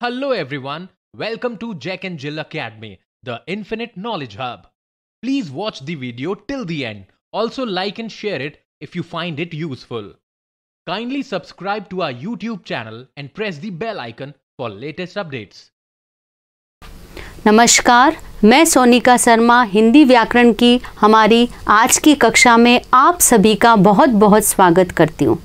Hello everyone, welcome to Jack and Jill Academy, the Infinite Knowledge Hub. Please watch the video till the end. Also like and share it if you find it useful. Kindly subscribe to our YouTube channel and press the bell icon for latest updates. नमस्कार, मैं सोनिका शर्मा हिंदी व्याकरण की हमारी आज की कक्षा में आप सभी का बहुत बहुत स्वागत करती हूँ।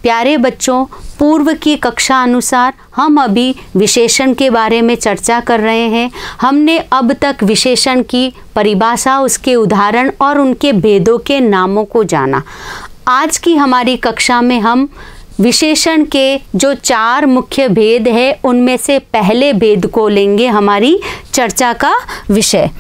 प्यारे बच्चों, पूर्व की कक्षा अनुसार हम अभी विशेषण के बारे में चर्चा कर रहे हैं। हमने अब तक विशेषण की परिभाषा, उसके उदाहरण और उनके भेदों के नामों को जाना। आज की हमारी कक्षा में हम विशेषण के जो 4 मुख्य भेद है उनमें से पहले भेद को लेंगे हमारी चर्चा का विषय।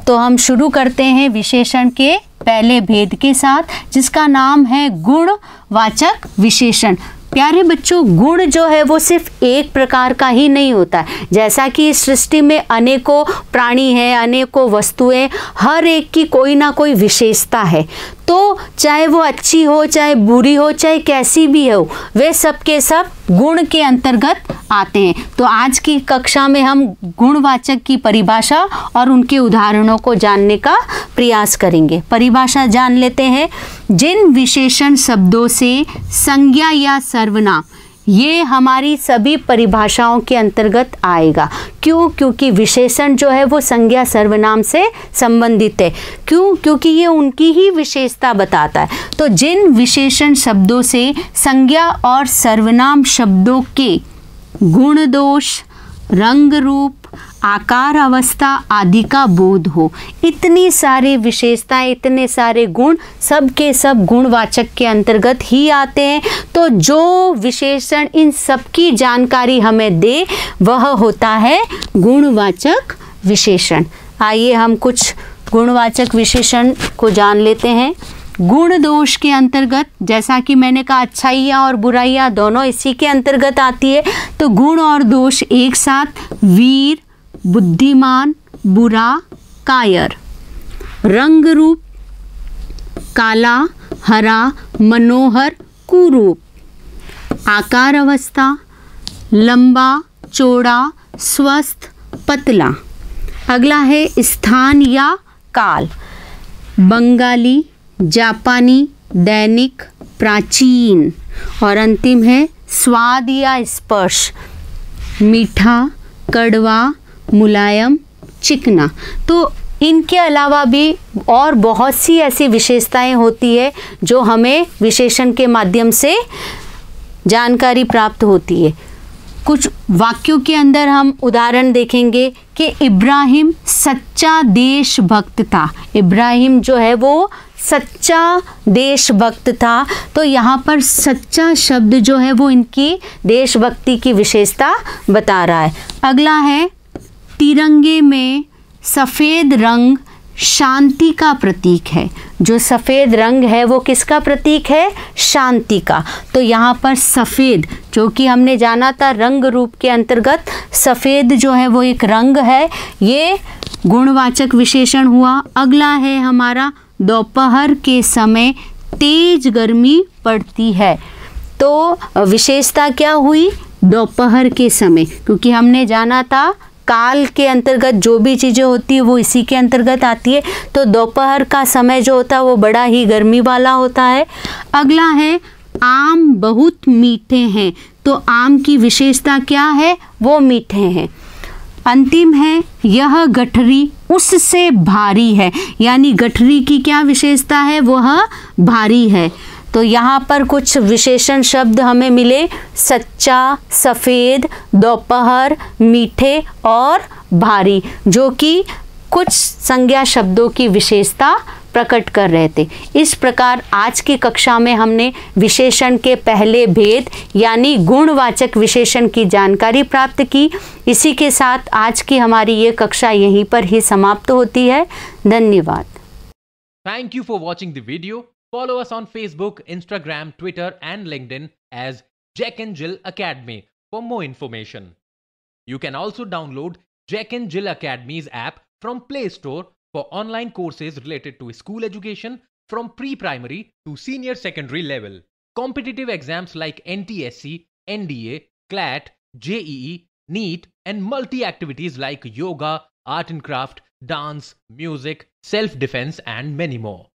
तो हम शुरू करते हैं विशेषण के पहले भेद के साथ, जिसका नाम है गुणवाचक विशेषण। प्यारे बच्चों, गुण जो है वो सिर्फ एक प्रकार का ही नहीं होता है। जैसा कि इस सृष्टि में अनेकों प्राणी हैं, अनेकों वस्तुएं, हर एक की कोई ना कोई विशेषता है। तो चाहे वो अच्छी हो, चाहे बुरी हो, चाहे कैसी भी हो, वे सब के सब गुण के अंतर्गत आते हैं। तो आज की कक्षा में हम गुणवाचक की परिभाषा और उनके उदाहरणों को जानने का प्रयास करेंगे। परिभाषा जान लेते हैं। जिन विशेषण शब्दों से संज्ञा या सर्वनाम, ये हमारी सभी परिभाषाओं के अंतर्गत आएगा। क्यों? क्योंकि विशेषण जो है वो संज्ञा सर्वनाम से संबंधित है। क्यों? क्योंकि ये उनकी ही विशेषता बताता है। तो जिन विशेषण शब्दों से संज्ञा और सर्वनाम शब्दों के गुण दोष, रंग रूप, आकार अवस्था आदि का बोध हो, इतनी सारी विशेषताएं, इतने सारे गुण सब के सब गुणवाचक के अंतर्गत ही आते हैं। तो जो विशेषण इन सब की जानकारी हमें दे वह होता है गुणवाचक विशेषण। आइए हम कुछ गुणवाचक विशेषण को जान लेते हैं। गुण दोष के अंतर्गत, जैसा कि मैंने कहा, अच्छाइयाँ और बुराइयाँ दोनों इसी के अंतर्गत आती है। तो गुण और दोष एक साथ, वीर, बुद्धिमान, बुरा, कायर। रंग रूप, काला, हरा, मनोहर, कुरूप। आकार अवस्था, लंबा, चौड़ा, स्वस्थ, पतला। अगला है स्थान या काल, बंगाली, जापानी, दैनिक, प्राचीन। और अंतिम है स्वाद या स्पर्श, मीठा, कड़वा, मुलायम, चिकना। तो इनके अलावा भी और बहुत सी ऐसी विशेषताएं होती है जो हमें विशेषण के माध्यम से जानकारी प्राप्त होती है। कुछ वाक्यों के अंदर हम उदाहरण देखेंगे कि इब्राहिम सच्चा देशभक्त था। इब्राहिम जो है वो सच्चा देशभक्त था। तो यहाँ पर सच्चा शब्द जो है वो इनकी देशभक्ति की विशेषता बता रहा है। अगला है तिरंगे में सफ़ेद रंग शांति का प्रतीक है। जो सफ़ेद रंग है वो किसका प्रतीक है? शांति का। तो यहाँ पर सफ़ेद, जो कि हमने जाना था रंग रूप के अंतर्गत, सफ़ेद जो है वो एक रंग है, ये गुणवाचक विशेषण हुआ। अगला है हमारा दोपहर के समय तेज गर्मी पड़ती है। तो विशेषता क्या हुई? दोपहर के समय, क्योंकि हमने जाना था काल के अंतर्गत जो भी चीज़ें होती है वो इसी के अंतर्गत आती है। तो दोपहर का समय जो होता है वो बड़ा ही गर्मी वाला होता है। अगला है आम बहुत मीठे हैं। तो आम की विशेषता क्या है? वो मीठे हैं। अंतिम है यह गठरी उससे भारी है, यानी गठरी की क्या विशेषता है? वह भारी है। तो यहाँ पर कुछ विशेषण शब्द हमें मिले, सच्चा, सफ़ेद, दोपहर, मीठे और भारी, जो कि कुछ संज्ञा शब्दों की विशेषता प्रकट कर रहे थे। इस प्रकार आज की कक्षा में हमने विशेषण के पहले भेद यानी गुणवाचक विशेषण की जानकारी प्राप्त की। इसी के साथ आज की हमारी ये कक्षा यहीं पर ही समाप्त होती है। धन्यवाद। Thank you for watching the video. Follow us on Facebook, Instagram, Twitter and LinkedIn as Jack and Jill Academy for more information. You can also download Jack and Jill Academy's app from Play Store for online courses related to school education from pre-primary to senior secondary level. competitive exams like NTSC, NDA, CLAT, JEE, NEET, and multi-activities like yoga, art and craft, dance, music, self-defense, and many more.